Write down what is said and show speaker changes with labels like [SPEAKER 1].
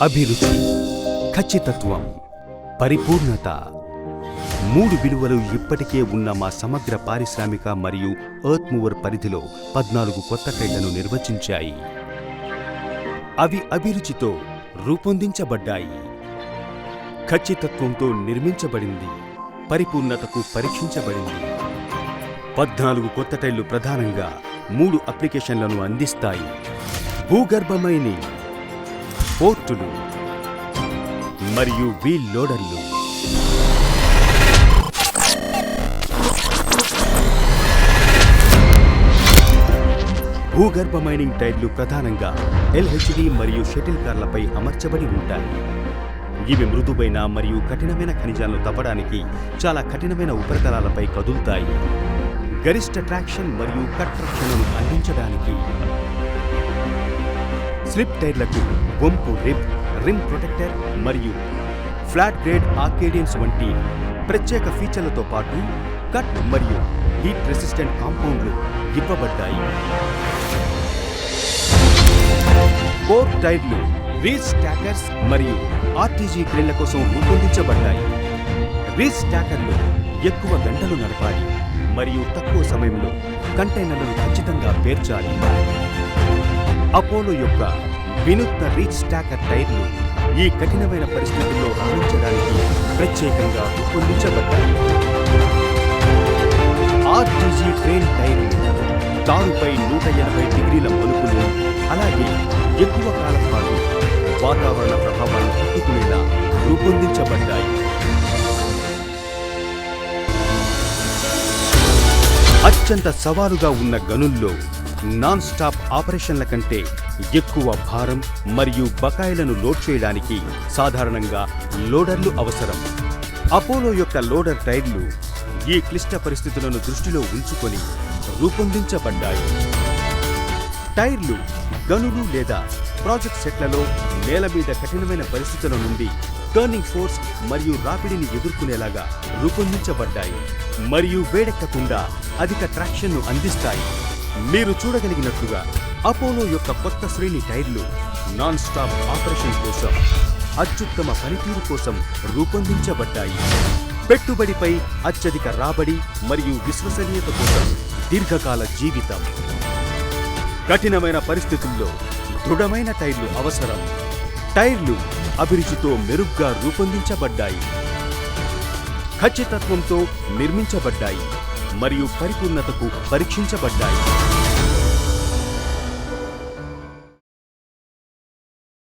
[SPEAKER 1] అభిరుచి, ఖచ్చితత్వం, పరిపూర్ణత, 3 విలువలు ఇప్పటికే ఉన్న మా సమగ్ర పారిశ్రామిక మరియు ఎర్త్ మూవర్ పరిధిలో 14 కొత్త టైర్లను నిర్వచించాయి. అవి అభిరుచితో రూపొందించబడ్డాయి, ఖచ్చితత్వంతో నిర్మించబడింది, పరిపూర్ణతకు పరీక్షించబడింది. 14 కొత్త టైర్లు ప్రధానంగా 3 అప్లికేషన్లను అందిస్తాయి: భూగర్భమైన పోర్టులు మరియు వీల్ లోడర్లు. భూగర్భ మైనింగ్ టైర్లు ప్రధానంగా LHD మరియు షటిల్ కార్లపై అమర్చబడి ఉంటాయి. ఇవి మృదువైన మరియు కఠినమైన ఖనిజాలను తవ్వడానికి చాలా కఠినమైన ఉపరితలాలపై కదులుతాయి. గరిష్ట ట్రాక్షన్ మరియు కట్ రక్షణను అందించడానికి స్లిప్ టైర్లకు వంపు రిమ్ ప్రొటెక్టర్ మరియు ఫ్లాట్ గ్రేడ్ ఆర్కేడియన్స్ వంటి ప్రత్యేక ఫీచర్లతో పాటు కట్ మరియు హీట్ రెసిస్టెంట్ కాంపౌండ్లు ఇవ్వబడ్డాయి. కోర్ టైర్లు రీచ్ స్టాకర్స్ మరియు RTG క్రేన్ల కోసం రూపొందించబడ్డాయి. రీచ్ స్టాకర్లు ఎక్కువ గంటలు నడపాలి మరియు తక్కువ సమయంలో కంటైనర్లను ఖచ్చితంగా పేర్చాలి. అపోలో యొక్క వినూత్న రీచ్ స్టాకర్ టైర్లు ఈ కఠినమైన పరిస్థితుల్లో రాణించడానికి ప్రత్యేకంగా రూపొందించబడ్డాయి. RTG క్రేన్ టైర్లు తారుపై 180 డిగ్రీల మలుపులు, అలాగే ఎక్కువ కాలం పాటు వాతావరణ ప్రభావాలను తట్టుకునేలా రూపొందించబడ్డాయి. అత్యంత సవాలుగా ఉన్న గనుల్లో నాన్ స్టాప్ ఆపరేషన్ల కంటే ఎక్కువ భారం మరియు బకాయిలను లోడ్ చేయడానికి సాధారణంగా లోడర్లు అవసరం. అపోలో యొక్క లోడర్ టైర్లు ఈ క్లిష్ట పరిస్థితులను దృష్టిలో ఉంచుకొని రూపొందించబడ్డాయి. టైర్లు గనులు లేదా ప్రాజెక్ట్ సెట్లలో నేల మీద కఠినమైన పరిస్థితుల నుండి టర్నింగ్ ఫోర్స్ మరియు రాపిడిని ఎదుర్కొనేలాగా రూపొందించబడ్డాయి మరియు వేడెక్కకుండా అధిక ట్రాక్షన్ను అందిస్తాయి. మీరు చూడగలిగినట్లుగా అపోలో యొక్క కొత్త శ్రేణి టైర్లు నాన్ స్టాప్ ఆపరేషన్ కోసం, అత్యుత్తమ పనితీరు కోసం రూపొందించబడ్డాయి. పెట్టుబడిపై అత్యధిక రాబడి మరియు విశ్వసనీయత కోసం దీర్ఘకాల జీవితం. కఠినమైన పరిస్థితుల్లో దృఢమైన టైర్లు అవసరం. టైర్లు అభిరుచితో మెరుగ్గా రూపొందించబడ్డాయి, ఖచ్చితత్వంతో నిర్మించబడ్డాయి మరియు పరిపూర్ణతకు పరీక్షించబడ్డాయి.